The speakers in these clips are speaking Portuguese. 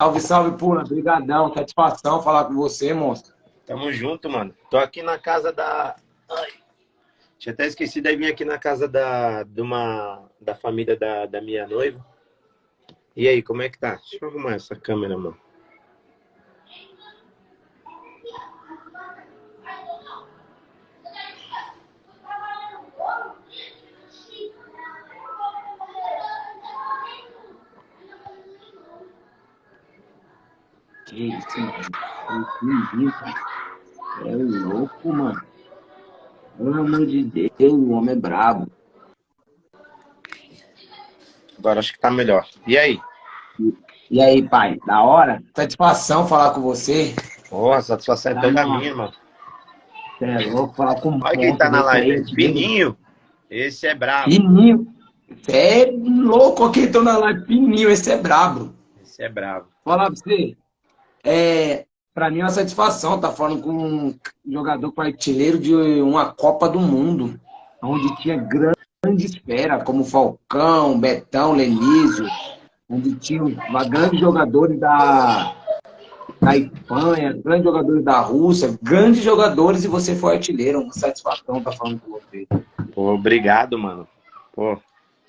Salve, salve, Pula. Obrigadão. Satisfação falar com você, monstro. Tamo junto, mano. Tô aqui na casa da... Ai, tinha até esquecido, aí vim aqui na casa da família da minha noiva. E aí, como é que tá? Deixa eu arrumar essa câmera, mano. Que isso, mano. Que isso, é louco, mano. Pelo amor de Deus, o homem é brabo. Agora acho que tá melhor. E aí? E aí, pai? Da hora? Satisfação falar com você. Porra, satisfação é Tá toda numa... minha, mano. Cê é louco falar com um Olha quem tá monstro na desse live aí. aí. Fininho. Esse é brabo. Fininho. Cê é louco aqui, tô na live. Fininho, esse é brabo. Esse é brabo. Falar pra você. Pra mim é uma satisfação estar falando com um jogador com artilheiro de uma Copa do Mundo, onde tinha grandes feras, como Falcão, Betão, Lenísio, onde tinha grandes jogadores da Espanha, grandes jogadores da Rússia, grandes jogadores, e você foi artilheiro. Uma satisfação estar falando com você. Pô, obrigado, mano. Pô,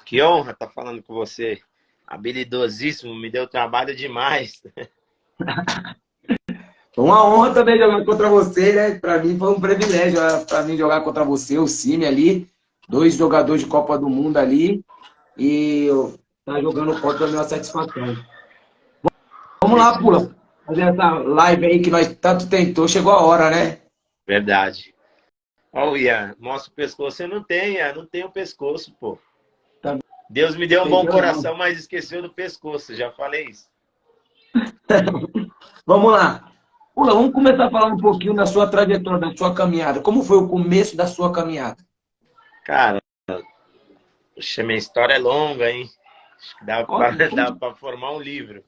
que honra estar falando com você. Habilidosíssimo, me deu trabalho demais. Foi uma honra também jogar contra você, né? Para mim foi um privilégio, para mim jogar contra você, o Cine ali, dois jogadores de Copa do Mundo ali, e eu tá jogando contra a minha satisfação. Vamos lá, Pula, fazer essa live aí que nós tanto tentou, chegou a hora, né? Verdade. Ó, Ian, mostra o pescoço. Você não tem, Ian, não tem o pescoço, pô. Também Deus me deu um bom eu coração, não. mas esqueceu do pescoço. Já falei isso. Vamos lá. Pula, vamos começar a falar um pouquinho da sua trajetória, da sua caminhada. Como foi o começo da sua caminhada? Cara, puxa, minha história é longa, hein? Acho que dá Conta, pra, dá conta, pra formar um livro.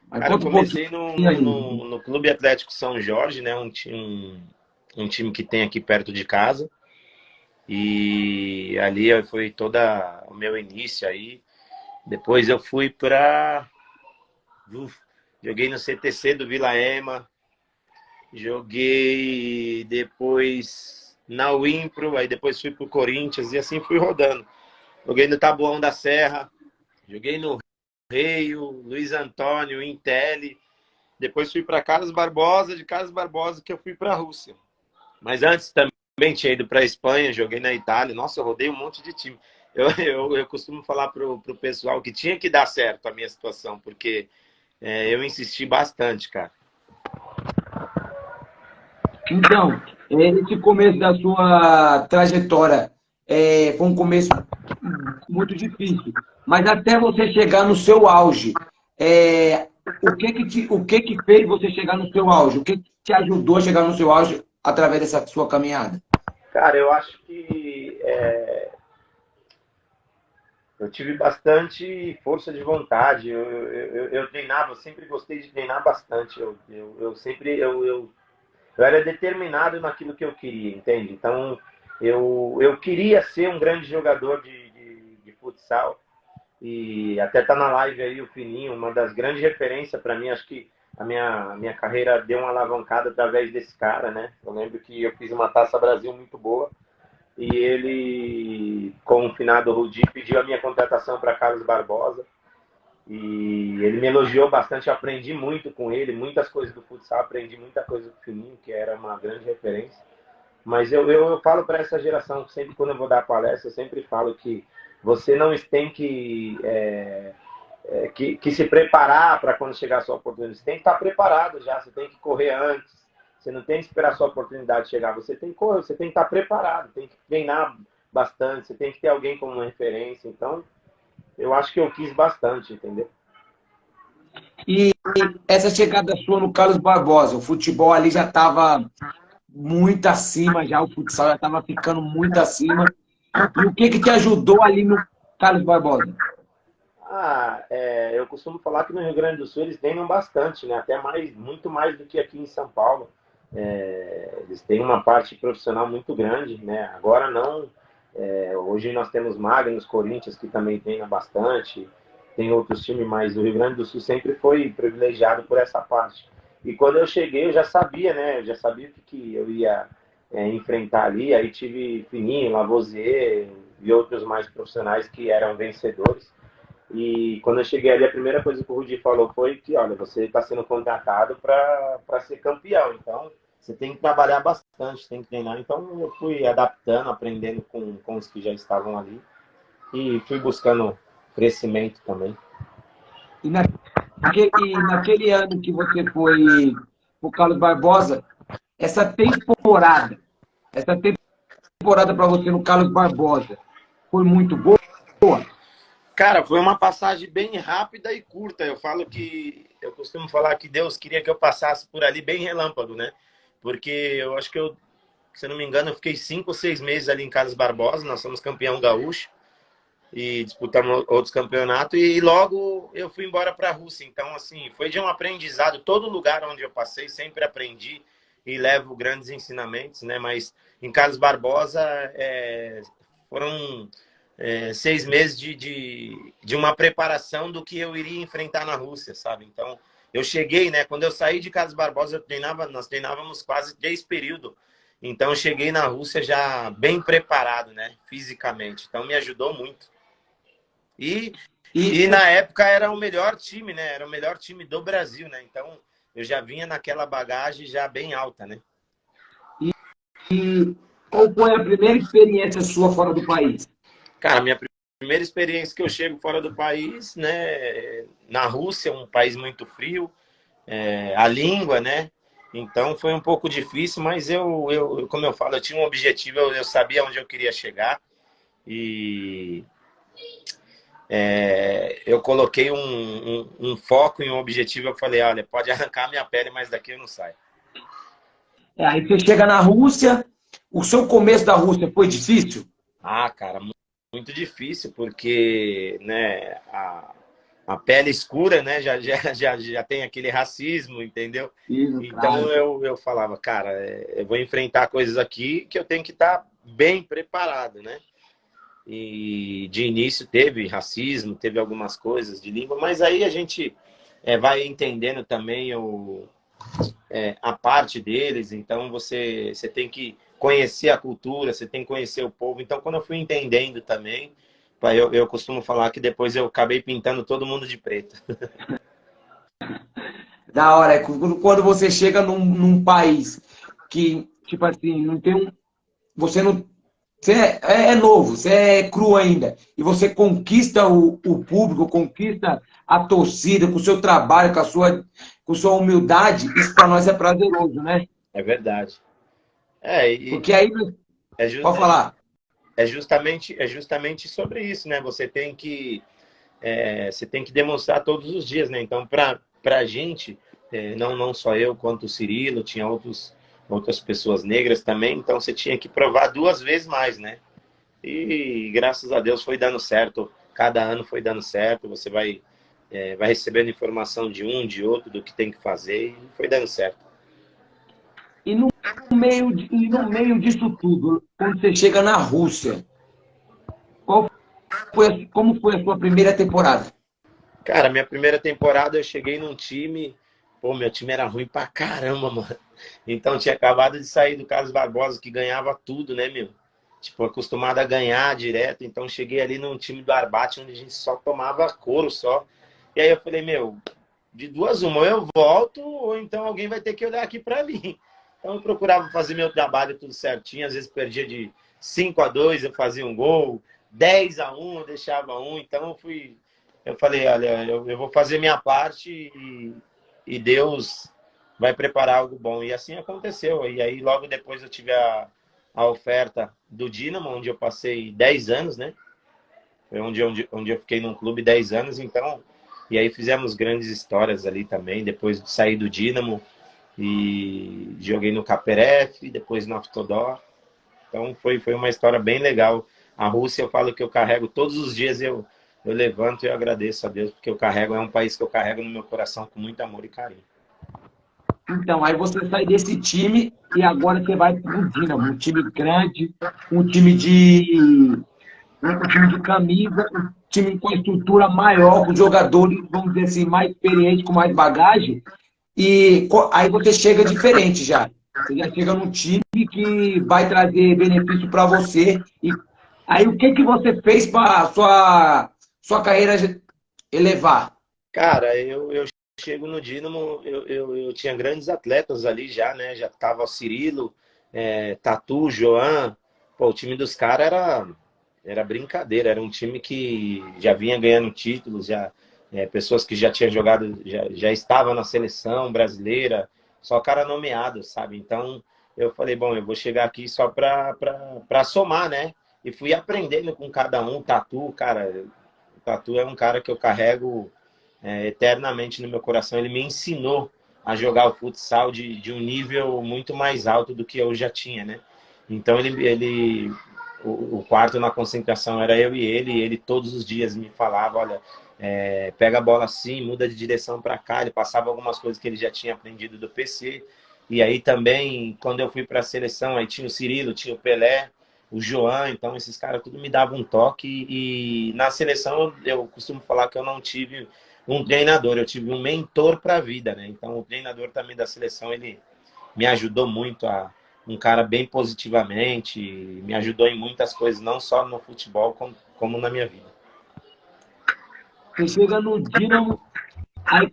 mas Cara, eu conta um pouquinho comecei aí. no Clube Atlético São Jorge, né? Um time que tem aqui perto de casa. E ali foi todo o meu início aí. Depois eu fui pra... joguei no CTC do Vila Ema. Joguei depois na Wimpro, aí depois fui pro Corinthians e assim fui rodando. Joguei no Taboão da Serra, joguei no Reio, Luiz Antônio, Intelli. Depois fui para Carlos Barbosa, de Carlos Barbosa que eu fui para a Rússia. Mas antes também tinha ido para a Espanha, joguei na Itália. Nossa, eu rodei um monte de time. Eu costumo falar pro pessoal que tinha que dar certo a minha situação, porque eu insisti bastante, cara. Então, esse começo da sua trajetória foi um começo muito difícil, mas até você chegar no seu auge, o que que fez você chegar no seu auge? O que que te ajudou a chegar no seu auge através dessa sua caminhada? Cara, eu acho que eu tive bastante força de vontade. Eu treinava, eu sempre gostei de treinar bastante. Eu era determinado naquilo que eu queria, entende? Então, eu queria ser um grande jogador de futsal. E até tá na live aí o Fininho, uma das grandes referências para mim. Acho que a minha carreira deu uma alavancada através desse cara, né? Eu lembro que eu fiz uma Taça Brasil muito boa. E ele, com o finado Rudi, pediu a minha contratação para Carlos Barbosa. E ele me elogiou bastante, eu aprendi muito com ele, muitas coisas do futsal, aprendi muita coisa do Fininho, que era uma grande referência. Mas eu falo para essa geração, sempre quando eu vou dar palestra, eu sempre falo que você não tem que se preparar para quando chegar a sua oportunidade. Você tem que estar preparado já, você tem que correr antes. Você não tem que esperar a sua oportunidade chegar, você tem que correr, você tem que estar preparado, tem que treinar bastante, você tem que ter alguém como referência. Então, eu acho que eu quis bastante, entendeu? E essa chegada sua no Carlos Barbosa, o futebol ali já estava muito acima, já o futsal já estava ficando muito acima. E o que que te ajudou ali no Carlos Barbosa? Eu costumo falar que no Rio Grande do Sul eles treinam bastante, né? Até mais, muito mais do que aqui em São Paulo. Eles têm uma parte profissional muito grande, né? Agora não. Hoje nós temos Magnus, Corinthians, que também treina bastante. tem outros times, mas o Rio Grande do Sul sempre foi privilegiado por essa parte. E quando eu cheguei, eu já sabia, né? Eu já sabia o que eu ia enfrentar ali. Aí tive Fininho, Lavoisier e outros mais profissionais que eram vencedores. E quando eu cheguei ali, a primeira coisa que o Rudi falou foi que, olha, você está sendo contratado para ser campeão. Então, você tem que trabalhar bastante, tem que treinar. Então, eu fui adaptando, aprendendo com os que já estavam ali. E fui buscando crescimento também. E naquele ano que você foi o Carlos Barbosa, essa temporada, essa temporada para você no Carlos Barbosa foi muito boa? Cara, foi uma passagem bem rápida e curta. Eu costumo falar que Deus queria que eu passasse por ali bem relâmpago, né? Porque eu acho que se não me engano, eu fiquei 5 ou 6 meses ali em Carlos Barbosa. Nós somos campeão gaúcho e disputamos outros campeonatos. E logo eu fui embora para a Rússia. Então, assim, foi de um aprendizado. Todo lugar onde eu passei, sempre aprendi e levo grandes ensinamentos, né? Mas em Carlos Barbosa foram 6 meses de uma preparação do que eu iria enfrentar na Rússia, sabe? Então, eu cheguei, né? Quando eu saí de Carlos Barbosa, nós treinávamos quase 10 períodos. Então, eu cheguei na Rússia já bem preparado, né? Fisicamente. Então, me ajudou muito. E na época era o melhor time, né? Era o melhor time do Brasil, né? Então, eu já vinha naquela bagagem já bem alta, né? E qual foi a primeira experiência sua fora do país? Cara, minha primeira experiência que eu chego fora do país, né? Na Rússia, um país muito frio, a língua, né? Então foi um pouco difícil, mas como eu falo, eu tinha um objetivo, eu sabia onde eu queria chegar e eu coloquei um foco e um objetivo. Eu falei, olha, pode arrancar minha pele, mas daqui eu não saio. Aí você chega na Rússia, o seu começo da Rússia foi difícil? Ah, cara, muito difícil, porque, né, a pele escura, né, já tem aquele racismo, entendeu? Isso, então claro. eu falava, cara, eu vou enfrentar coisas aqui que eu tenho que estar bem preparado, né? E de início teve racismo, teve algumas coisas de língua, mas aí a gente vai entendendo também a parte deles. Então você tem que conhecer a cultura, você tem que conhecer o povo. Então, quando eu fui entendendo também, eu costumo falar que depois eu acabei pintando todo mundo de preto. Da hora, quando você chega num país que, tipo assim, não tem um. Você não. Você é novo, você é cru ainda. E você conquista o público, conquista a torcida com o seu trabalho, com sua humildade. Isso para nós é prazeroso, né? É verdade. Porque aí. É, ju, Pode falar. é justamente sobre isso, né? Você tem que demonstrar todos os dias, né? Então, para a gente, não só eu, quanto o Cirilo, tinha outras pessoas negras também, então você tinha que provar 2 vezes mais, né? E graças a Deus foi dando certo, cada ano foi dando certo, você vai recebendo informação de um, de outro, do que tem que fazer, e foi dando certo. E no meio disso tudo, quando você chega na Rússia, como foi a sua primeira temporada? Cara, minha primeira temporada eu cheguei num time, meu time era ruim pra caramba, mano. Então tinha acabado de sair do Carlos Barbosa, que ganhava tudo, né, meu? Tipo, acostumado a ganhar direto. Então cheguei ali num time do Arbate, onde a gente só tomava couro só. E aí eu falei, meu, de 2 uma, ou eu volto, ou então alguém vai ter que olhar aqui pra mim. Então eu procurava fazer meu trabalho tudo certinho, às vezes perdia de 5-2, eu fazia um gol, 10-1, eu deixava um. Então eu falei, olha, eu vou fazer minha parte e Deus vai preparar algo bom. E assim aconteceu. E aí logo depois eu tive a oferta do Dynamo, onde eu passei 10 anos, né? Foi onde eu fiquei num clube 10 anos, então. E aí fizemos grandes histórias ali também, depois de sair do Dynamo. E joguei no Caperef, depois no Автодор. Então foi uma história bem legal. A Rússia, eu falo que eu carrego todos os dias, eu levanto e eu agradeço a Deus, porque é um país que eu carrego no meu coração com muito amor e carinho. Então, aí você sai desse time e agora você vai para o Dynamo, um time grande, um time um time de camisa, um time com estrutura maior, com jogadores, vamos dizer assim, mais experientes, com mais bagagem, e aí você chega diferente já. Você já chega num time que vai trazer benefício para você. E aí o que que você fez para sua carreira elevar? Cara, eu chego no Dínamo, eu tinha grandes atletas ali já, né? Já tava o Cirilo, Tatu, Joan. Pô, o time dos caras era brincadeira, era um time que já vinha ganhando títulos, pessoas que já tinham jogado, já estavam na seleção brasileira, só cara nomeado, sabe? Então eu falei, bom, eu vou chegar aqui só pra somar, né? E fui aprendendo com cada um. Tatu, cara, o Tatu é um cara que eu carrego eternamente no meu coração. Ele me ensinou a jogar o futsal de um nível muito mais alto do que eu já tinha, né? Então o quarto na concentração era eu e ele todos os dias me falava, olha, pega a bola assim, muda de direção para cá. Ele passava algumas coisas que ele já tinha aprendido do PC. E aí também, quando eu fui para a seleção, aí tinha o Cirilo, tinha o Pelé, o Joan, então esses caras tudo me davam um toque. E na seleção eu costumo falar que eu não tive um treinador, eu tive um mentor para a vida, né? Então o treinador também da seleção, ele me ajudou muito um cara bem positivamente, me ajudou em muitas coisas, não só no futebol, como na minha vida. Você chega no Dínamo, aí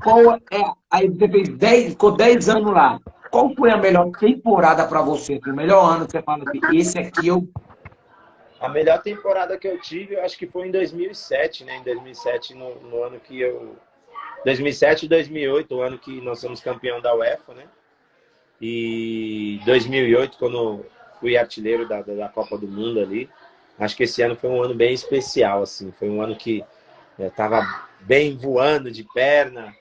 aí você fez 10, ficou 10 anos lá. Qual foi a melhor temporada para você? O melhor ano que você fala assim, esse aqui eu. A melhor temporada que eu tive, eu acho que foi em 2007, né? Em 2007, no ano que eu... 2007 e 2008, o ano que nós somos campeão da UEFA, né? E 2008, quando fui artilheiro da Copa do Mundo ali. Acho que esse ano foi um ano bem especial, assim. Foi um ano que eu estava bem voando de perna.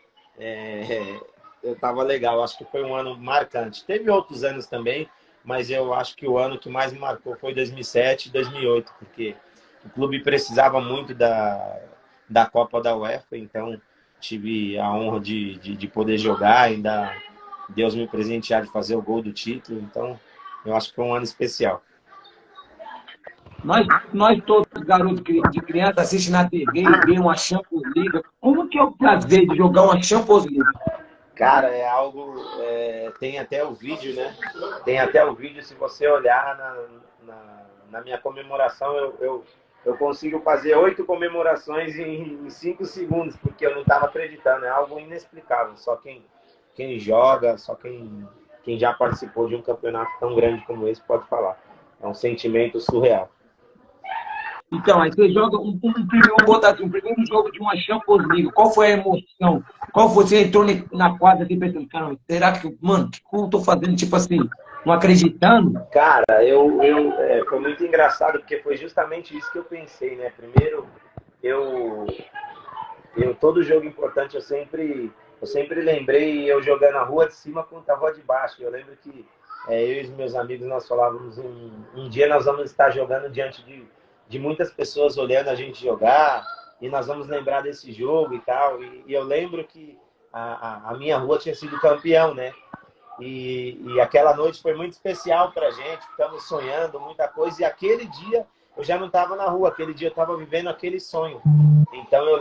Eu estava legal. Acho que foi um ano marcante. Teve outros anos também, mas eu acho que o ano que mais me marcou foi 2007 e 2008, porque o clube precisava muito da Copa da UEFA, então tive a honra de poder jogar, ainda Deus me presentear de fazer o gol do título, então eu acho que foi um ano especial. Nós todos, garotos de criança, assistem na TV e vê uma Champions League. Como que é o prazer de jogar uma Champions League? Cara, é algo. Tem até o vídeo, né? Tem até o vídeo, se você olhar na minha comemoração, eu consigo fazer 8 comemorações em 5 segundos, porque eu não estava acreditando. É algo inexplicável. Só quem joga, só quem já participou de um campeonato tão grande como esse pode falar. É um sentimento surreal. Então, aí você joga vamos botar assim, um primeiro jogo de uma Champions League. Qual foi a emoção? Qual foi? Você entrou na quadra assim, pensando, cara, será que, mano, o que eu tô fazendo? Tipo assim, não acreditando? Cara, foi muito engraçado, porque foi justamente isso que eu pensei, né? Primeiro, eu, todo jogo importante eu sempre lembrei eu jogando a rua de cima contra a rua de baixo. Eu lembro que eu e os meus amigos, nós falávamos, um dia nós vamos estar jogando diante de muitas pessoas olhando a gente jogar, e nós vamos lembrar desse jogo e tal. E eu lembro que a minha rua tinha sido campeão, né? E aquela noite foi muito especial para a gente, ficamos sonhando muita coisa, e aquele dia eu já não estava na rua, aquele dia eu estava vivendo aquele sonho. Então eu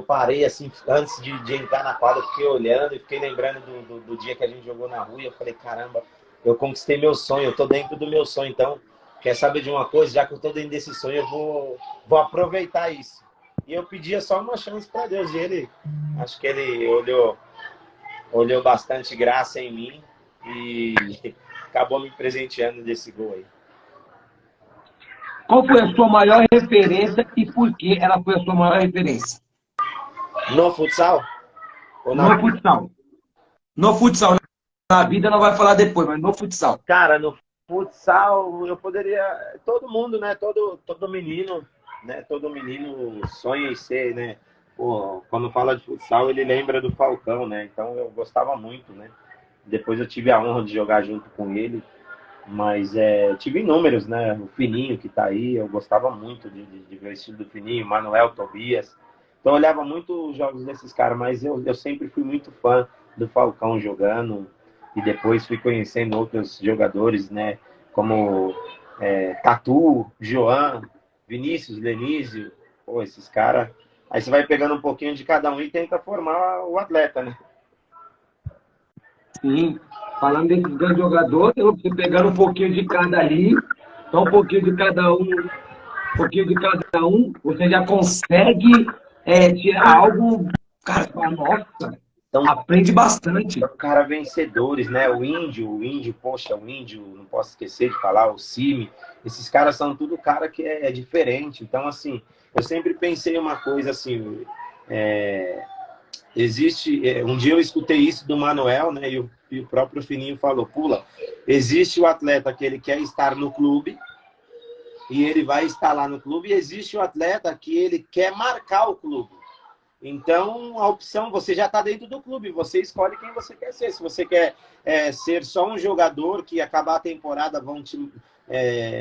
parei assim, antes de entrar na quadra, fiquei olhando e fiquei lembrando do dia que a gente jogou na rua, e eu falei, caramba, eu conquistei meu sonho, eu estou dentro do meu sonho, então, quer saber de uma coisa? Já que eu estou dentro desse sonho, eu vou aproveitar isso. E eu pedia só uma chance para Deus, e acho que ele olhou bastante graça em mim e acabou me presenteando desse gol aí. Qual foi a sua maior referência e por que ela foi a sua maior referência? No futsal? Ou na No vida? futsal. No futsal. Na vida não vai falar depois, mas no futsal. Cara, no futsal eu poderia... Todo mundo, né? Todo menino, né? Todo menino sonha em ser, né? Pô, quando fala de futsal, ele lembra do Falcão, né? Então eu gostava muito, né? Depois eu tive a honra de jogar junto com ele. Mas eu tive inúmeros, né? O Fininho que tá aí, eu gostava muito de ver o estilo do Fininho, Manuel, Tobias. Então eu olhava muito os jogos desses caras, mas eu sempre fui muito fã do Falcão jogando, e depois fui conhecendo outros jogadores, né? Como Tatu, Joan, Vinícius, Lenísio, pô, esses caras. Aí você vai pegando um pouquinho de cada um e tenta formar o atleta, né? Sim. Falando desses grandes jogadores, você pegando um pouquinho de cada ali, só um pouquinho de cada pouquinho de cada um, você já consegue tirar algo, cara, você fala, nossa, Então, aprende bastante. cara vencedores, né? O Índio, poxa, o Índio, não posso esquecer de falar, o Cime, esses caras são tudo cara que é diferente. Então, assim, eu sempre pensei uma coisa assim, um dia eu escutei isso do Manuel, né? E o próprio Fininho falou, pula, existe o atleta que ele quer estar no clube e ele vai estar lá no clube, e existe o atleta que ele quer marcar o clube. Então, a opção, você já está dentro do clube, você escolhe quem você quer ser. Se você quer ser só um jogador que acabar a temporada vão te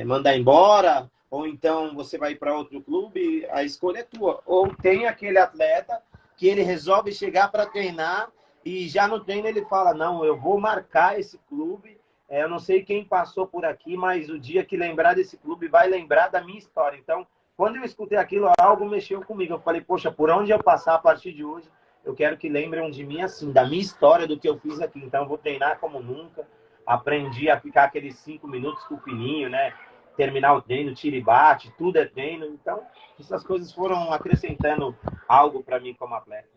mandar embora, ou então você vai para outro clube, a escolha é tua. Ou tem aquele atleta que ele resolve chegar para treinar e já no treino ele fala, não, eu vou marcar esse clube, eu não sei quem passou por aqui, mas o dia que lembrar desse clube vai lembrar da minha história. Então, quando eu escutei aquilo, algo mexeu comigo. Eu falei, poxa, por onde eu passar a partir de hoje, eu quero que lembrem de mim assim, da minha história, do que eu fiz aqui. Então, eu vou treinar como nunca. Aprendi a ficar aqueles 5 minutos com o Fininho, né? Terminar o treino, tira e bate, tudo é treino. Então, essas coisas foram acrescentando algo para mim como atleta.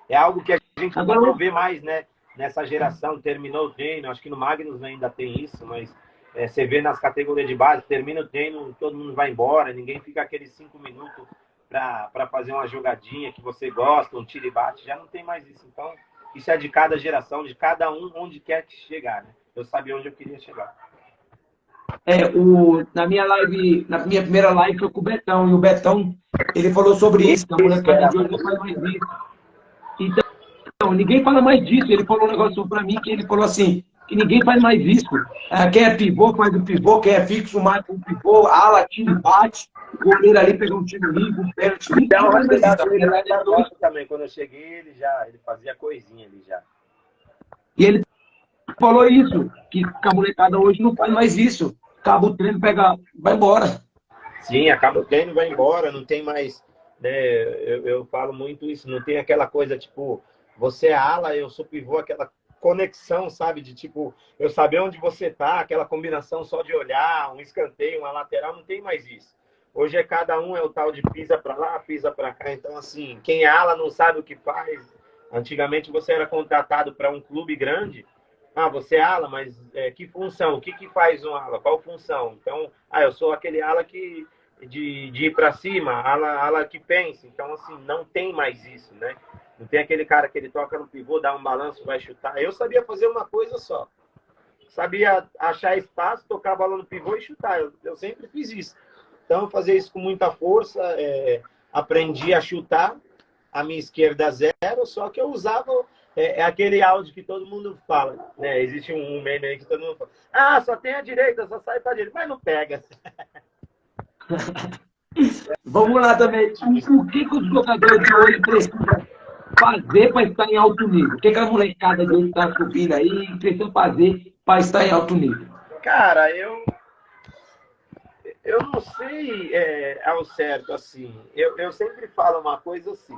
É algo que a gente não vê mais, né? Nessa geração, terminou o treino. Acho que no Magnus ainda tem isso, mas você vê nas categorias de base, termina o treino, todo mundo vai embora, ninguém fica aqueles 5 minutos para fazer uma jogadinha que você gosta, um tira e bate, já não tem mais isso. Então, isso é de cada geração, de cada um, onde quer que chegar, né? Eu sabia onde eu queria chegar. Na minha live, na minha primeira live foi com o Betão, e o Betão, ele falou sobre isso, que a molecada de hoje não faz mais isso. Então, ninguém fala mais disso. Ele falou um negócio para mim, que ele falou assim, que ninguém faz mais isso. Quem é pivô, faz o pivô, quem é fixo, marca o pivô, ala, tira e bate, o goleiro ali pega um tiro livre, um pênalti. Então, também, quando eu cheguei, ele fazia coisinha ali já. E ele falou isso, que a molecada hoje não faz mais isso. Acaba o treino, vai embora. Sim, acaba o treino, vai embora, não tem mais, né? Eu falo muito isso, não tem aquela coisa tipo, você é ala, eu sou pivô, aquela conexão, sabe? De tipo, eu saber onde você tá, aquela combinação só de olhar, um escanteio, uma lateral, não tem mais isso. Hoje cada um é o tal de pisa para lá, pisa para cá. Então, assim, quem é ala não sabe o que faz. Antigamente você era contratado para um clube grande. Ah, você é ala, mas que função? O que faz um ala? Qual função? Então, eu sou aquele ala que de ir para cima, ala que pensa. Então, assim, não tem mais isso, né? Não tem aquele cara que ele toca no pivô, dá um balanço, vai chutar. Eu sabia fazer uma coisa só. Sabia achar espaço, tocar a bola no pivô e chutar. Eu sempre fiz isso. Então, eu fazia isso com muita força, aprendi a chutar, a minha esquerda zero, só que eu usava aquele áudio que todo mundo fala, né? Existe um meme aí que todo mundo fala, só tem a direita, só sai para a direita, mas não pega. Vamos lá também. O que os jogadores de hoje precisam fazer para estar em alto nível? O que a molecada de hoje está subindo aí precisa fazer para estar em alto nível? Cara, eu não sei ao certo, assim. Eu sempre falo uma coisa assim.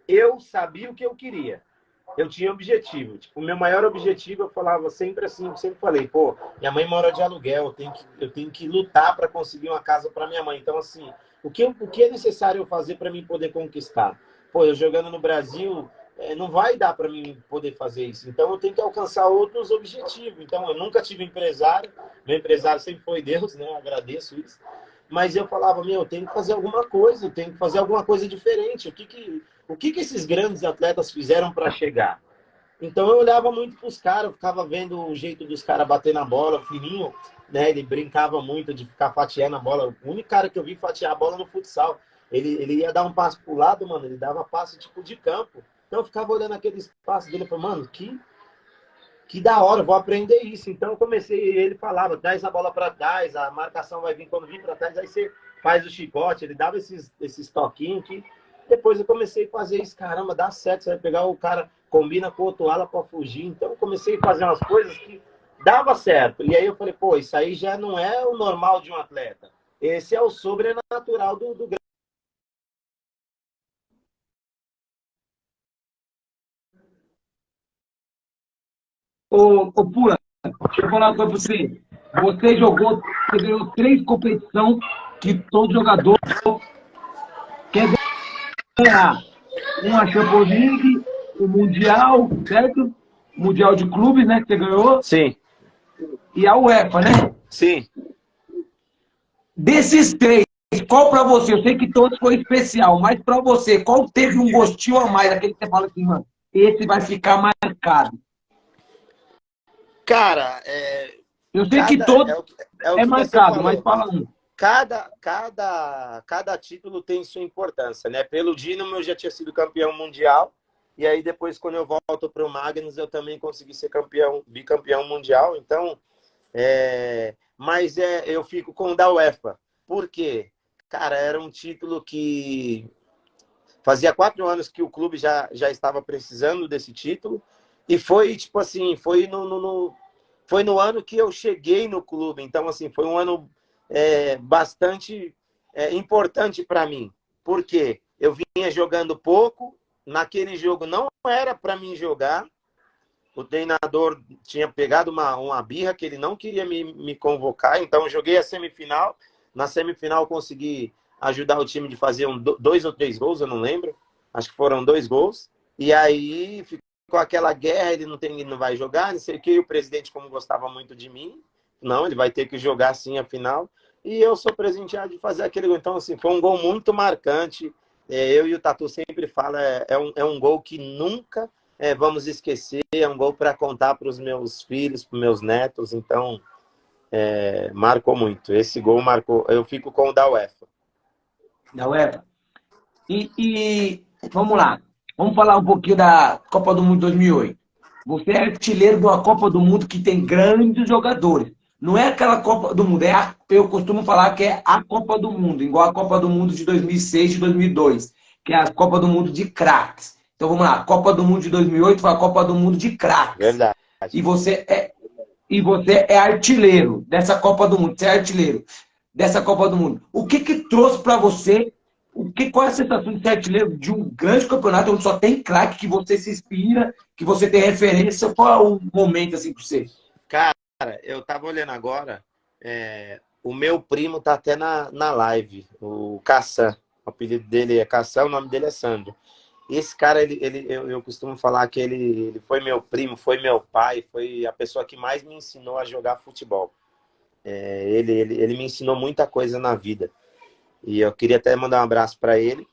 Eu sabia o que eu queria. Eu tinha objetivo. Tipo, o meu maior objetivo, eu falava sempre assim, eu sempre falei, pô, minha mãe mora de aluguel, eu tenho que lutar para conseguir uma casa para minha mãe. Então, assim, o que é necessário eu fazer para mim poder conquistar? Pô, eu jogando no Brasil, não vai dar para mim poder fazer isso. Então, eu tenho que alcançar outros objetivos. Então, eu nunca tive empresário. Meu empresário sempre foi Deus, né? Eu agradeço isso. Mas eu falava, eu tenho que fazer alguma coisa, eu tenho que fazer alguma coisa diferente. O que esses grandes atletas fizeram para chegar? Então eu olhava muito para os caras, eu ficava vendo o jeito dos caras bater na bola, o Fininho, né? Ele brincava muito de ficar fatiando a bola. O único cara que eu vi fatiar a bola no futsal. Ele ia dar um passo pro lado, mano, ele dava passo tipo de campo. Então eu ficava olhando aquele espaço dele e falei, mano, que da hora, vou aprender isso. Então eu comecei, ele falava, traz a bola para trás, a marcação vai vir quando vir para trás, aí você faz o chicote, ele dava esses toquinhos que depois eu comecei a fazer isso, caramba, dá certo, você vai pegar o cara, combina com o outro ala para fugir. Então eu comecei a fazer umas coisas que dava certo. E aí eu falei, pô, isso aí já não é o normal de um atleta. Esse é o sobrenatural do Ô, Pula, deixa eu falar uma coisa pra você. Você jogou, você ganhou 3 competições que todo jogador quer ganhar. Uma Champions League, o Mundial, certo? Mundial de clubes, né, que você ganhou, Sim, e a UEFA, né? sim. Desses 3, qual pra você? Eu sei que todos foi especial, mas pra você, qual teve um gostinho a mais? Aquele que você fala assim, mano, esse vai ficar marcado. Cara, Eu sei que cada, todos é o é que você marcado, mas falou. fala um. Cada título tem sua importância, né? Pelo Dinamo eu já tinha sido campeão mundial, e aí depois, quando eu volto para o Magnus, eu também consegui ser bicampeão mundial. Então, mas eu fico com o da UEFA. Por quê? Cara, era um título que fazia 4 anos que o clube já estava precisando desse título, e foi tipo assim, foi no ano que eu cheguei no clube. Então, assim, foi um ano bastante importante para mim. Por quê? Eu vinha jogando pouco, naquele jogo não era para mim jogar, o treinador tinha pegado uma birra que ele não queria me convocar, então eu joguei a semifinal. Na semifinal eu consegui ajudar o time de fazer 2 ou 3 gols, eu não lembro. Acho que foram 2 gols. E aí ficou aquela guerra, ele não vai jogar, não sei o que. E o presidente, como gostava muito de mim, não, ele vai ter que jogar sim a final. E eu sou presenteado de fazer aquele gol. Então, assim, foi um gol muito marcante. Eu e o Tatu sempre fala, é um gol que nunca vamos esquecer. É um gol para contar para os meus filhos, para os meus netos. Então, marcou muito. Esse gol marcou. Eu fico com o da UEFA. Da UEFA. E vamos lá. Vamos falar um pouquinho da Copa do Mundo 2008. Você é artilheiro de uma Copa do Mundo que tem grandes jogadores. Não é aquela Copa do Mundo, eu costumo falar que é a Copa do Mundo, igual a Copa do Mundo de 2006 e 2002, que é a Copa do Mundo de craques. Então vamos lá, a Copa do Mundo de 2008 foi a Copa do Mundo de craques. Verdade. E você é artilheiro dessa Copa do Mundo, você é artilheiro dessa Copa do Mundo. O que que trouxe para você? Qual é a sensação de ser artilheiro de um grande campeonato onde só tem craque, que você se inspira, que você tem referência? Qual é o momento assim para você? Cara, eu tava olhando agora, o meu primo tá até na live, o Cassan. O apelido dele é Cassan, o nome dele é Sandro. Esse cara, eu costumo falar que ele foi meu primo, foi meu pai, foi a pessoa que mais me ensinou a jogar futebol. Ele me ensinou muita coisa na vida. E eu queria até mandar um abraço para ele.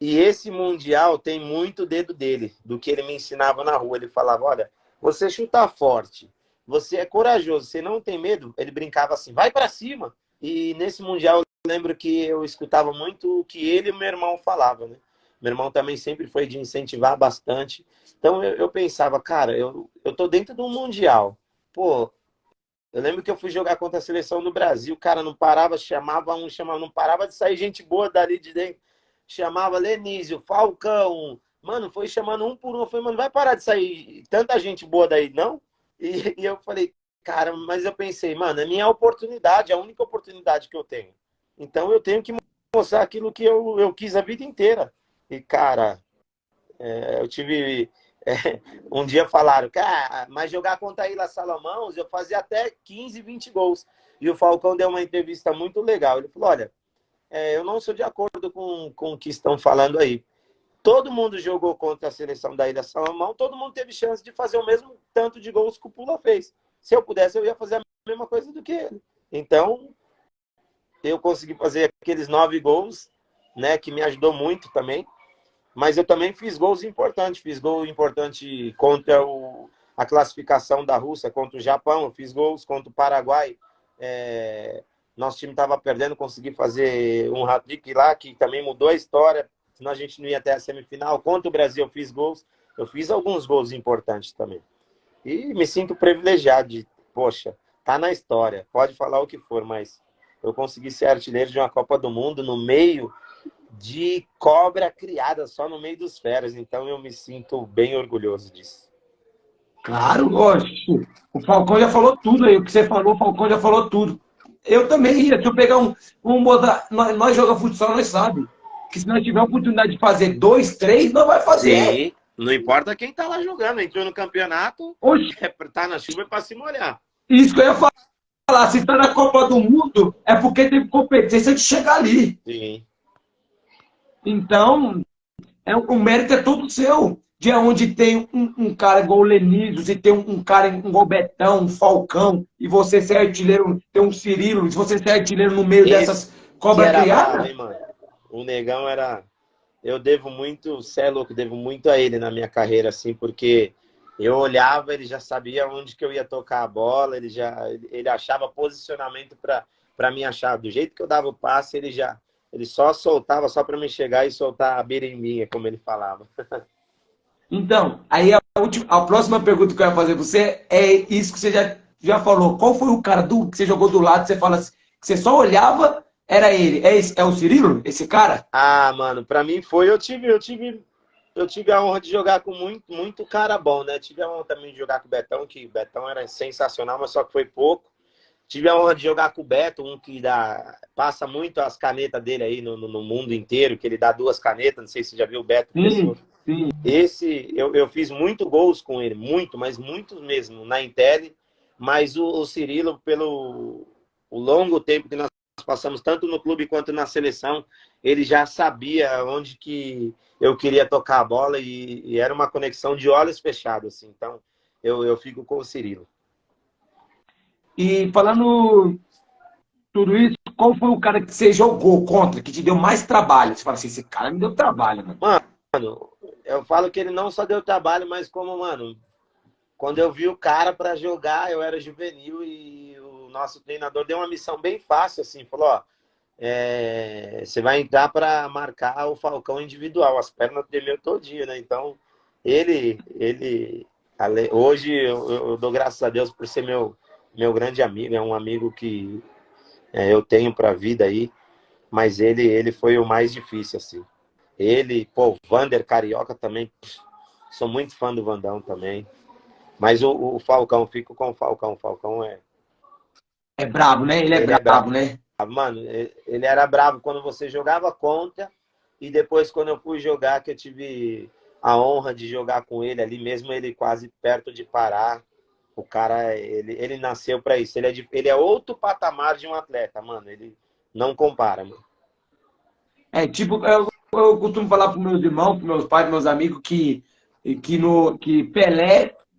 E esse Mundial tem muito dedo dele, do que ele me ensinava na rua. Ele falava, olha, você chuta forte, você é corajoso, você não tem medo. Ele brincava assim, vai para cima. E nesse Mundial eu lembro que eu escutava muito o que ele e o meu irmão falavam, né? Meu irmão também sempre foi de incentivar bastante. Então eu pensava, cara, eu tô dentro de um Mundial. Pô, eu lembro que eu fui jogar contra a seleção do Brasil, cara, não parava, chamava, não parava de sair gente boa dali de dentro. Chamava Lenísio, Falcão, mano, foi chamando um por um. Eu falei, mano, vai parar de sair tanta gente boa daí, não? E eu falei, cara, mas eu pensei, mano, é minha oportunidade, é a única oportunidade que eu tenho. Então eu tenho que mostrar aquilo que eu quis a vida inteira. E, cara, eu tive. Um dia falaram, cara, mas jogar contra a Ilha Salomão, eu fazia até 15, 20 gols. E o Falcão deu uma entrevista muito legal. Ele falou: olha, eu não sou de acordo com o que estão falando aí. Todo mundo jogou contra a seleção da Ilha Salomão, todo mundo teve chance de fazer o mesmo tanto de gols que o Pula fez. Se eu pudesse, eu ia fazer a mesma coisa do que ele. Então, eu consegui fazer aqueles 9 gols, né, que me ajudou muito também. Mas eu também fiz gols importantes. Fiz gol importante contra a classificação da Rússia, contra o Japão. Eu fiz gols contra o Paraguai. Nosso time estava perdendo, consegui fazer um hat-trick lá, que também mudou a história. Senão a gente não ia até a semifinal. Contra o Brasil, eu fiz gols. Eu fiz alguns gols importantes também. E me sinto privilegiado de, poxa, tá na história. Pode falar o que for, mas eu consegui ser artilheiro de uma Copa do Mundo no meio de cobra criada só no meio dos feras. Então eu me sinto bem orgulhoso disso. Claro, oxe. O Falcão já falou tudo aí. O que você falou, o Falcão já falou tudo. Eu também ia. Se eu pegar botar, nós jogamos futsal, nós sabemos. Que se nós tiver a oportunidade de fazer dois, três, nós vai fazer. Sim, não importa quem tá lá jogando. Entrou no campeonato, Oxe, tá na chuva é pra se molhar. isso que eu ia falar. Se tá na Copa do Mundo, é porque teve competência de chegar ali. Sim. Então, o mérito é todo seu. De onde tem um cara igual o Lenilson, se tem um cara igual o Betão, um Falcão, e você ser artilheiro, tem um Cirilo, se você ser artilheiro no meio Esse dessas que cobras era bravo, criadas, hein, mano? O Negão era. Eu devo muito, cê é louco, devo muito a ele na minha carreira, assim, porque eu olhava, ele já sabia onde que eu ia tocar a bola, ele achava posicionamento para mim achar. Do jeito que eu dava o passe, ele só soltava só para me chegar e soltar a berimbinha, como ele falava. então, aí a próxima pergunta que eu ia fazer pra você é isso que você já falou. Qual foi o cara que você jogou do lado, você fala assim, que você só olhava, era ele. É o Cirilo, esse cara? Ah, mano, para mim foi, eu tive a honra de jogar com muito cara bom, né? Tive a honra também de jogar com o Betão, que o Betão era sensacional, mas só que foi pouco. Tive a honra de jogar com o Beto, um que passa muito as canetas dele aí no mundo inteiro, que ele dá duas canetas, não sei se você já viu o Beto Sim, Pessoa. sim. Esse, eu fiz muito gols com ele, muito, mas muitos mesmo, na Intel, mas o Cirilo, pelo o longo tempo que nós passamos, tanto no clube quanto na seleção, ele já sabia onde que eu queria tocar a bola e era uma conexão de olhos fechados, assim. Então, eu fico com o Cirilo. E falando tudo isso, qual foi o cara que você jogou contra, que te deu mais trabalho? Você fala assim, esse cara me deu trabalho, mano. Mano, eu falo que ele não só deu trabalho, mas como, mano, quando eu vi o cara para jogar, eu era juvenil e o nosso treinador deu uma missão bem fácil, assim, falou, ó, você vai entrar para marcar o Falcão individual, as pernas tremeu todinho, né? Então, hoje eu dou graças a Deus por ser meu grande amigo, é um amigo que eu tenho para a vida aí, mas ele foi o mais difícil, assim. Ele, pô, o Vander Carioca também, sou muito fã do Vandão também. Mas o Falcão, fico com o Falcão. O Falcão É brabo, né? Ele é ele é brabo. brabo, né? Mano, ele era brabo quando você jogava contra e depois quando eu fui jogar, que eu tive a honra de jogar com ele ali, mesmo ele quase perto de parar. O cara, ele nasceu para isso. Ele é outro patamar de um atleta, mano. Ele não compara, mano. É, tipo, eu costumo falar para meus irmãos, para meus pais, meus amigos, que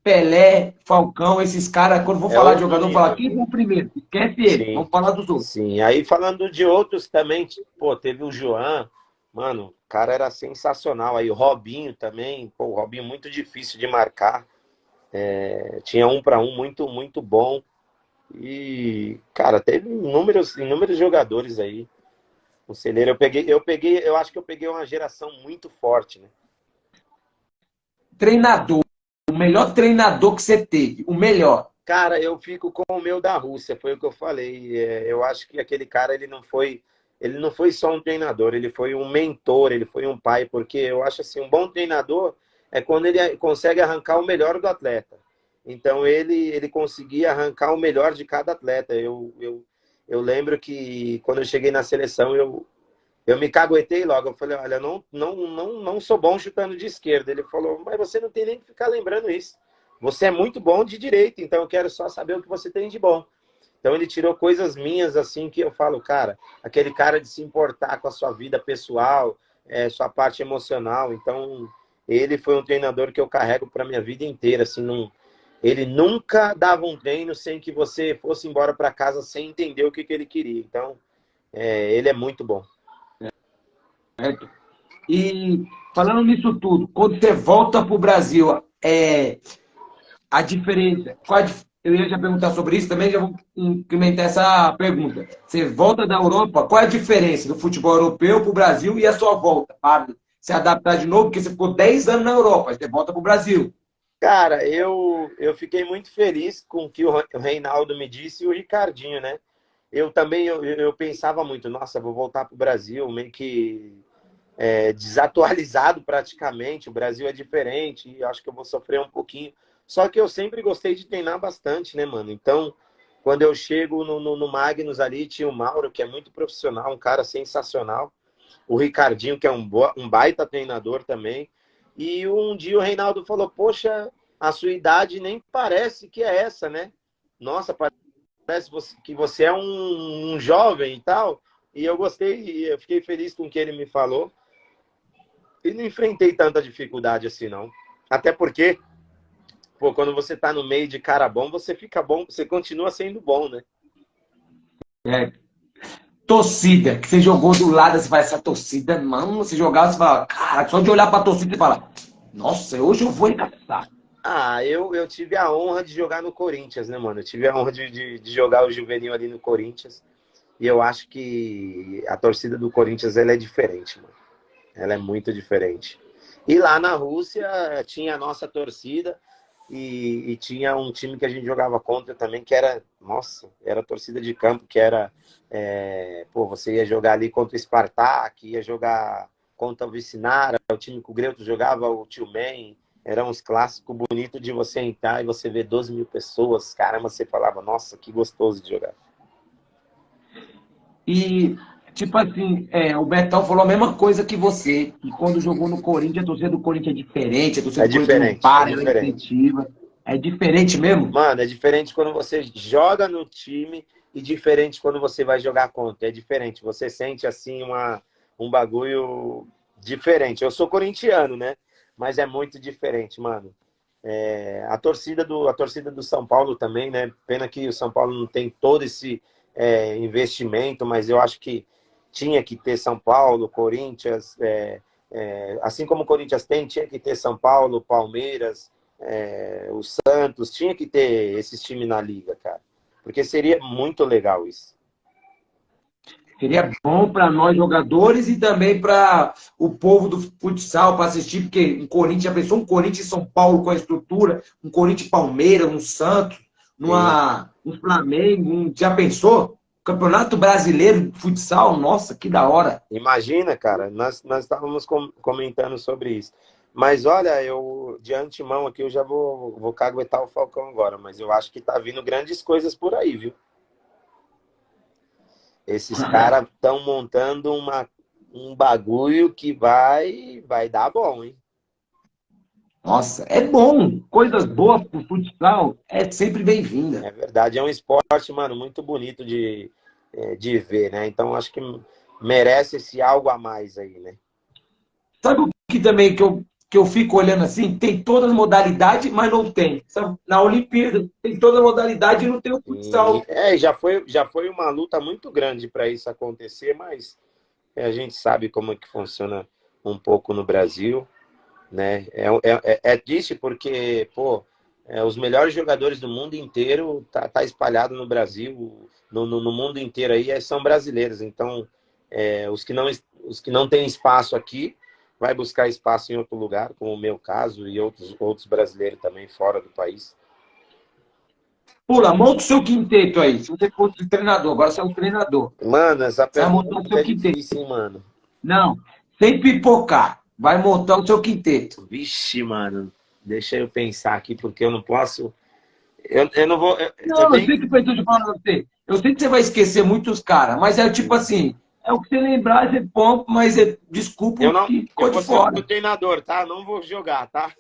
Pelé, Falcão, esses caras, quando vou É falar de outro jogador, vou falar, nível. quem foi o primeiro? Esquece ele, Sim, vamos falar dos outros. sim. Aí falando de outros também, pô, teve o João, mano, o cara era sensacional. Aí o Robinho também, pô, o Robinho muito difícil de marcar. Tinha um para um muito bom. E, cara, teve inúmeros jogadores aí. O celeiro, eu acho que eu peguei uma geração muito forte, né? Treinador, o melhor treinador que você teve, o melhor. Cara, eu fico com o meu da Rússia, foi o que eu falei. Eu acho que aquele cara, ele não foi só um treinador, ele foi um mentor, ele foi um pai, porque eu acho assim, um bom treinador é quando ele consegue arrancar o melhor do atleta. Então ele conseguia arrancar o melhor de cada atleta. Eu lembro que quando eu cheguei na seleção, eu me caguetei logo. Eu falei, olha, não sou bom chutando de esquerda. Ele falou, mas você não tem nem que ficar lembrando isso. Você é muito bom de direita, então eu quero só saber o que você tem de bom. Então ele tirou coisas minhas assim que eu falo, cara, aquele cara de se importar com a sua vida pessoal, sua parte emocional. Então ele foi um treinador que eu carrego para minha vida inteira. Assim, ele nunca dava um treino sem que você fosse embora para casa sem entender o que ele queria. Então ele é muito bom. Certo? E falando nisso tudo, quando você volta para o Brasil, a diferença. Eu ia já perguntar sobre isso também, já vou incrementar essa pergunta. Você volta da Europa, qual é a diferença do futebol europeu para o Brasil e a sua volta? Para se adaptar de novo, porque você ficou 10 anos na Europa, aí você volta para o Brasil. Cara, eu fiquei muito feliz com o que o Reinaldo me disse e o Ricardinho, né? Eu também eu pensava muito, nossa, vou voltar para o Brasil, meio que desatualizado praticamente. O Brasil é diferente e acho que eu vou sofrer um pouquinho. Só que eu sempre gostei de treinar bastante, né, mano? Então, quando eu chego no Magnus ali, tinha o Mauro, que é muito profissional, um cara sensacional. O Ricardinho, que é um baita treinador também. E um dia o Reinaldo falou, poxa, a sua idade nem parece que é essa, né? Nossa, parece que você é um jovem e tal. E eu gostei, eu fiquei feliz com o que ele me falou. E não enfrentei tanta dificuldade assim, não. Até porque, pô, quando você tá no meio de cara bom, você fica bom, você continua sendo bom, né? É, torcida, que você jogou do lado, você fala, essa torcida, mano, você jogava, você fala, cara, só de olhar pra torcida e falar, nossa, hoje eu vou encaixar. Ah, eu tive a honra de jogar no Corinthians, né, mano? Eu tive a honra de jogar o juvenil ali no Corinthians. E eu acho que a torcida do Corinthians, ela é diferente, mano. Ela é muito diferente. E lá na Rússia tinha a nossa torcida e tinha um time que a gente jogava contra também, que era, nossa, era a torcida de campo, que era, pô, você ia jogar ali contra o Spartak, ia jogar contra o Vicinara, o time que o Greuto jogava, o Tillman, eram uns clássicos bonitos de você entrar e você ver 12 mil pessoas, caramba, você falava, nossa, que gostoso de jogar. E, tipo assim, o Betão falou a mesma coisa que você, que quando jogou no Corinthians, a torcida do Corinthians é diferente, a torcida É do Corinthians não diferente, é para, ela é diferente. incentiva. É diferente mesmo? Mano, é diferente quando você joga no time e diferente quando você vai jogar contra. É diferente. Você sente, assim, um bagulho diferente. Eu sou corintiano, né? Mas é muito diferente, mano. A torcida do São Paulo também, né? Pena que o São Paulo não tem todo esse investimento, mas eu acho que tinha que ter São Paulo, Corinthians, assim como o Corinthians tem, tinha que ter São Paulo, Palmeiras, o Santos, tinha que ter esses times na liga, cara. Porque seria muito legal isso. Seria bom para nós jogadores e também para o povo do futsal para assistir, porque um Corinthians, já pensou um Corinthians e São Paulo com a estrutura, um Corinthians e Palmeiras, um Santos, Sim. um Flamengo, já pensou? Campeonato Brasileiro de Futsal, nossa, que da hora. Imagina, cara, nós estávamos comentando sobre isso. Mas olha, eu de antemão aqui eu já vou caguetar o Falcão agora, mas eu acho que tá vindo grandes coisas por aí, viu? Esses caras estão montando um bagulho que vai dar bom, hein? Nossa, é bom. Coisas boas pro futsal é sempre bem-vinda. É verdade, é um esporte, mano, muito bonito de ver, né? Então acho que merece esse algo a mais aí, né? Sabe o que também que eu fico olhando assim? Tem todas as modalidades, mas não tem. Sabe? Na Olimpíada tem toda a modalidade e não tem o E, futsal. já foi uma luta muito grande para isso acontecer, mas a gente sabe como é que funciona um pouco no Brasil, né? É triste porque, pô, os melhores jogadores do mundo inteiro tá espalhado no Brasil, no mundo inteiro aí, são brasileiros. Então, os que não têm espaço aqui, vai buscar espaço em outro lugar, como o meu caso, e outros brasileiros também fora do país. Pula, monta o seu quinteto aí. Se você fosse treinador, agora você é um treinador. Mano, essa Você vai montar o pergunta seu é quinteto. difícil, hein, mano? Não, sem pipocar. Vai montar o seu quinteto. Vixe, mano, deixa eu pensar aqui, porque eu não posso. Eu não vou. Eu Não, eu tenho. sei que eu estou te falando pra você. Eu sei que você vai esquecer muitos caras, mas é tipo assim, é o que você lembrar, você põe, mas desculpa Eu o não. que ficou Eu de vou ser o fora. treinador, tá? Não vou jogar, tá?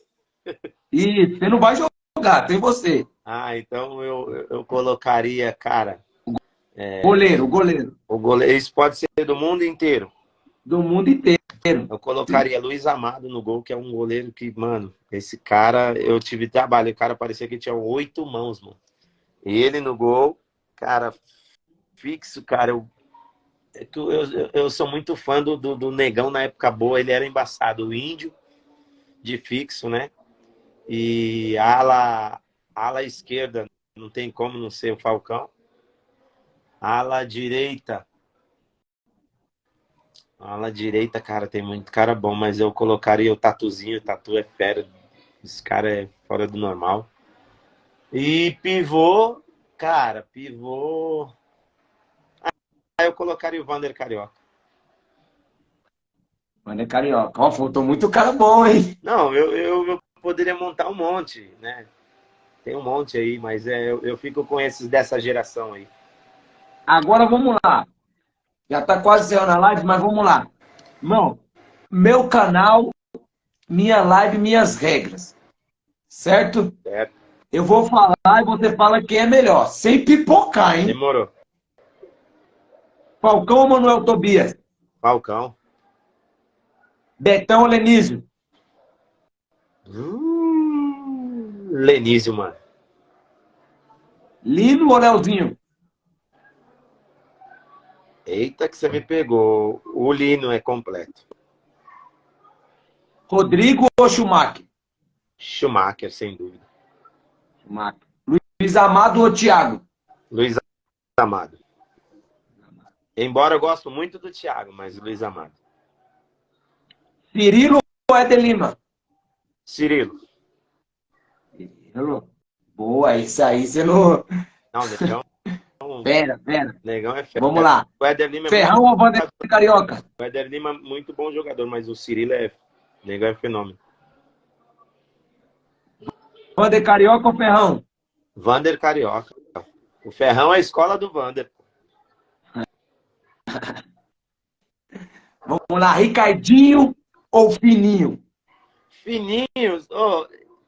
E você não vai jogar, tem você. Ah, então eu colocaria, cara, Goleiro, o goleiro. o goleiro. Isso pode ser do mundo inteiro. Do mundo inteiro. Eu colocaria Luiz Amado no gol, que é um goleiro que, mano, esse cara, eu tive trabalho. O cara parecia que tinha 8 mãos, mano. E ele no gol, cara, fixo, cara. Eu sou muito fã do Negão na época boa. Ele era embaçado. O Índio, de fixo, né? E ala esquerda, não tem como não ser o Falcão. Ala direita. Ala direita, cara, tem muito cara bom, mas eu colocaria o Tatuzinho. O Tatu é fera. Esse cara é fora do normal. E pivô, cara, pivô. Aí eu colocaria o Vander Carioca. Mano, é carioca. Ó, faltou muito cara bom, hein? Não, eu poderia montar um monte, né? Tem um monte aí, mas eu fico com esses dessa geração aí. Agora vamos lá. Já tá quase encerrando a live, mas vamos lá. Irmão, meu canal, minha live, minhas regras. Certo? Certo? Eu vou falar e você fala quem é melhor. Sem pipocar, hein? Demorou. Falcão ou Manuel Tobias? Falcão. Betão ou Lenísio? Lenísio, mano. Lino ou Leozinho? Eita que você me pegou. O Lino é completo. Rodrigo ou Schumacher? Schumacher, sem dúvida. Schumacher. Luiz Amado ou Thiago? Luiz Amado. Embora eu gosto muito do Thiago, mas Luiz Amado. Cirilo ou Éder Lima? Cirilo. Cirilo. Boa, isso aí você não... Não, Negão. Pera. Negão é fera. Vamos lá. O Éder Lima é Ferrão ou Vanderlei Carioca? O Éder Lima é muito bom jogador, mas o Cirilo Negão é fenômeno. Vander Carioca ou Ferrão? Vander Carioca. O Ferrão é a escola do Vander. Vamos lá. Ricardinho ou Fininho? Fininho,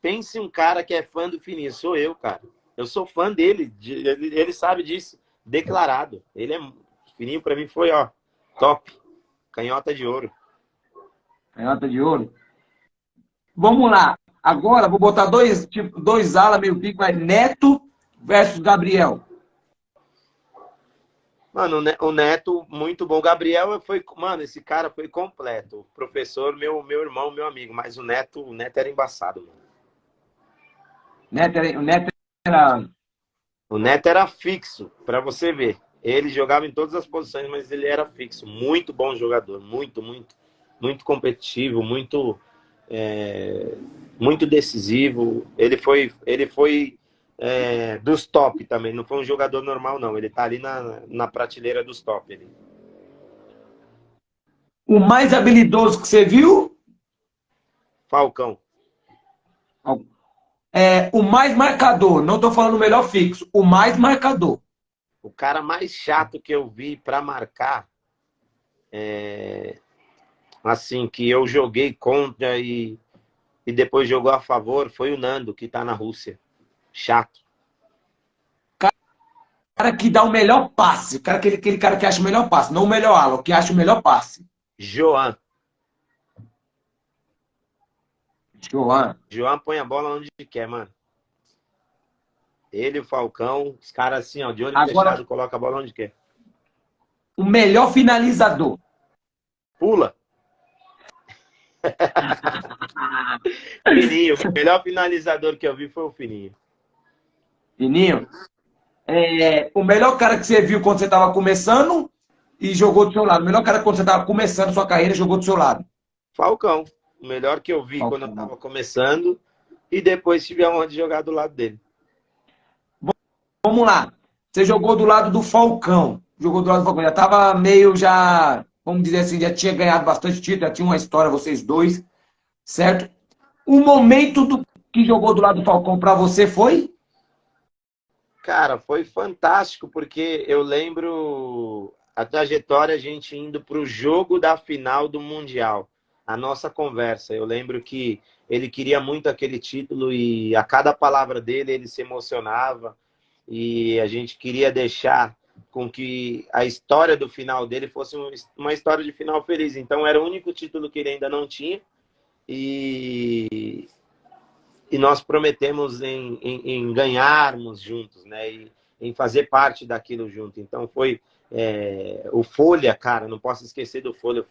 pense um cara que é fã do Fininho. Sou eu, cara. Eu sou fã dele. Ele sabe disso. Declarado. Fininho pra mim foi, top. Canhota de ouro. Canhota de ouro. Vamos lá. Agora vou botar dois alas meio pico, vai Neto versus Gabriel. Mano, o Neto, muito bom. O Gabriel mano, esse cara foi completo. O professor, meu irmão, meu amigo. Mas o Neto era embaçado, mano. O Neto era fixo, pra você ver. Ele jogava em todas as posições, mas ele era fixo. Muito bom jogador. Muito competitivo, muito decisivo. Ele foi dos top também. Não foi um jogador normal, não. Ele tá ali na prateleira dos top. Ali. O mais habilidoso que você viu? Falcão. O mais marcador. Não tô falando o melhor fixo. O mais marcador. O cara mais chato que eu vi pra marcar, assim, que eu joguei contra e depois jogou a favor, foi o Nando, que tá na Rússia. Chato. Cara que dá o melhor passe. Aquele cara que acha o melhor passe. Não o melhor ala, o que acha o melhor passe. Joan Joan põe a bola onde quer, mano. Ele, o Falcão, os caras assim, de olho fechado, coloca a bola onde quer. O melhor finalizador. Pula. Fininho. O melhor finalizador que eu vi foi o Fininho. Fininho. O melhor cara que você viu quando você estava começando e jogou do seu lado. O melhor cara quando você estava começando sua carreira e jogou do seu lado. Falcão. O melhor que eu vi quando eu estava começando e depois tive a honra de jogar do lado dele. Vamos lá. Você jogou do lado do Falcão. Já estava vamos dizer assim, já tinha ganhado bastante título, já tinha uma história vocês dois, certo? O momento que jogou do lado do Falcão para você foi? Cara, foi fantástico, porque eu lembro a trajetória, a gente indo para o jogo da final do Mundial. A nossa conversa. Eu lembro que ele queria muito aquele título e a cada palavra dele ele se emocionava. E a gente queria deixar com que a história do final dele fosse uma história de final feliz. Então era o único título que ele ainda não tinha. E nós prometemos em ganharmos juntos, né? E em fazer parte daquilo junto. Então foi o Folha, cara, não posso esquecer do Folha.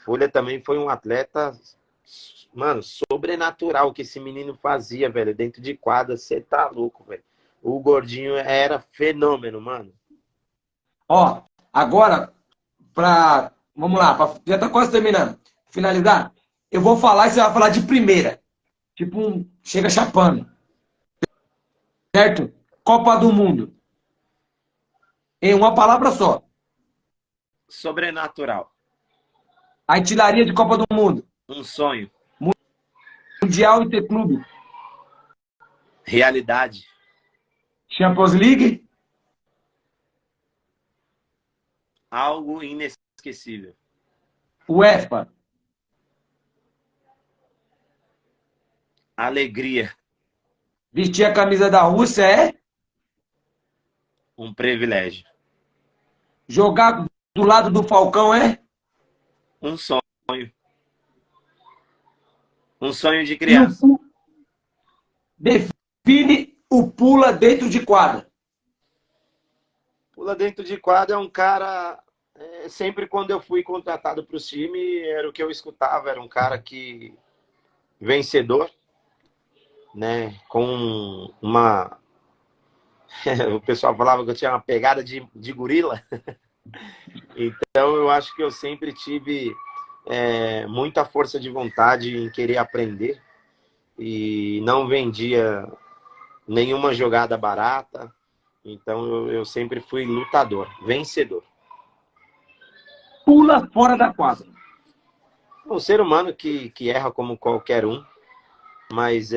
Folha também foi um atleta, mano, sobrenatural que esse menino fazia, velho, dentro de quadra. Você tá louco, velho. O gordinho era fenômeno, mano. Agora, vamos lá, já tá quase terminando. Finalizar, eu vou falar e você vai falar de primeira. Tipo, chega chapando. Certo? Copa do Mundo. Em uma palavra só. Sobrenatural. Artilharia de Copa do Mundo. Um sonho. Mundial Interclube. Realidade. Champions League? Algo inesquecível. UEFA? Alegria. Vestir a camisa da Rússia é? Um privilégio. Jogar do lado do Falcão é? Um sonho. Um sonho de E o criança. define o pula dentro de quadra. Pula dentro de quadra é um cara... sempre quando eu fui contratado para o time, era o que eu escutava. Era um cara que... vencedor. Né? Com uma... o pessoal falava que eu tinha uma pegada de gorila. Então, eu acho que eu sempre tive muita força de vontade em querer aprender e não vendia nenhuma jogada barata. Então, eu sempre fui lutador, vencedor. Pula fora da quadra. Um ser humano que erra como qualquer um, mas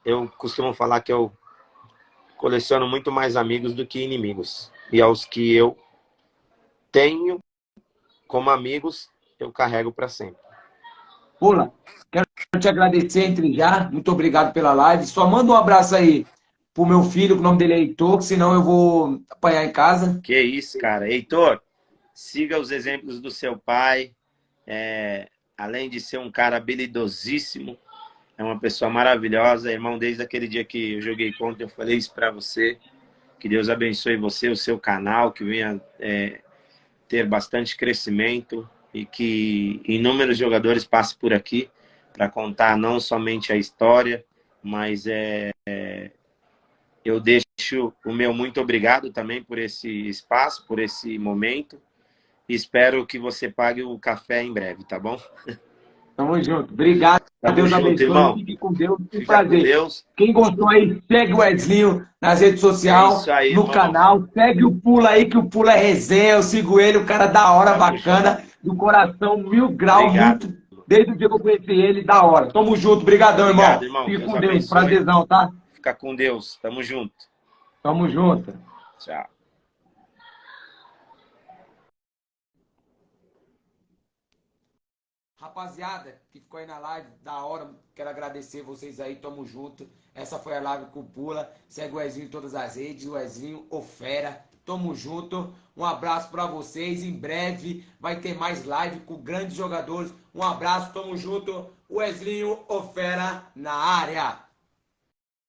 eu costumo falar que eu coleciono muito mais amigos do que inimigos. E aos que eu tenho como amigos, eu carrego para sempre. Pula, quero te agradecer entre já. Muito obrigado pela live. Só manda um abraço aí pro meu filho, que o nome dele é Heitor, que senão eu vou apanhar em casa. Que isso, cara. Heitor, siga os exemplos do seu pai. Além de ser um cara habilidosíssimo, é uma pessoa maravilhosa. Irmão, desde aquele dia que eu joguei contra, eu falei isso para você. Que Deus abençoe você, o seu canal, que venha ter bastante crescimento e que inúmeros jogadores passem por aqui para contar não somente a história, mas eu deixo o meu muito obrigado também por esse espaço, por esse momento. Espero que você pague o café em breve, tá bom? Tamo junto. Obrigado. Tamo Deus junto, abençoe. irmão. Fique com Deus. Um Fica com prazer. Deus. Quem gostou aí, segue o Wesley nas redes É sociais, isso aí, no irmão. canal. Segue o Pula aí, que o Pula é resenha. Eu sigo ele, o cara da hora, Tamo bacana, do coração, 1000 graus, Obrigado. muito. Desde o dia que eu conheci ele, da hora. Tamo junto. Obrigadão, Obrigado, irmão. irmão. Fique Deus com Deus. abençoe. Prazerzão, tá? Fica com Deus. Tamo junto. Tamo junto. Tchau. Rapaziada, que ficou aí na live, da hora, quero agradecer vocês aí, tamo junto. Essa foi a live com o Pula. Segue o Ezinho em todas as redes, o Ezinho, o Fera. Tamo junto. Um abraço pra vocês. Em breve vai ter mais live com grandes jogadores. Um abraço, tamo junto. O Ezinho, o Fera na área.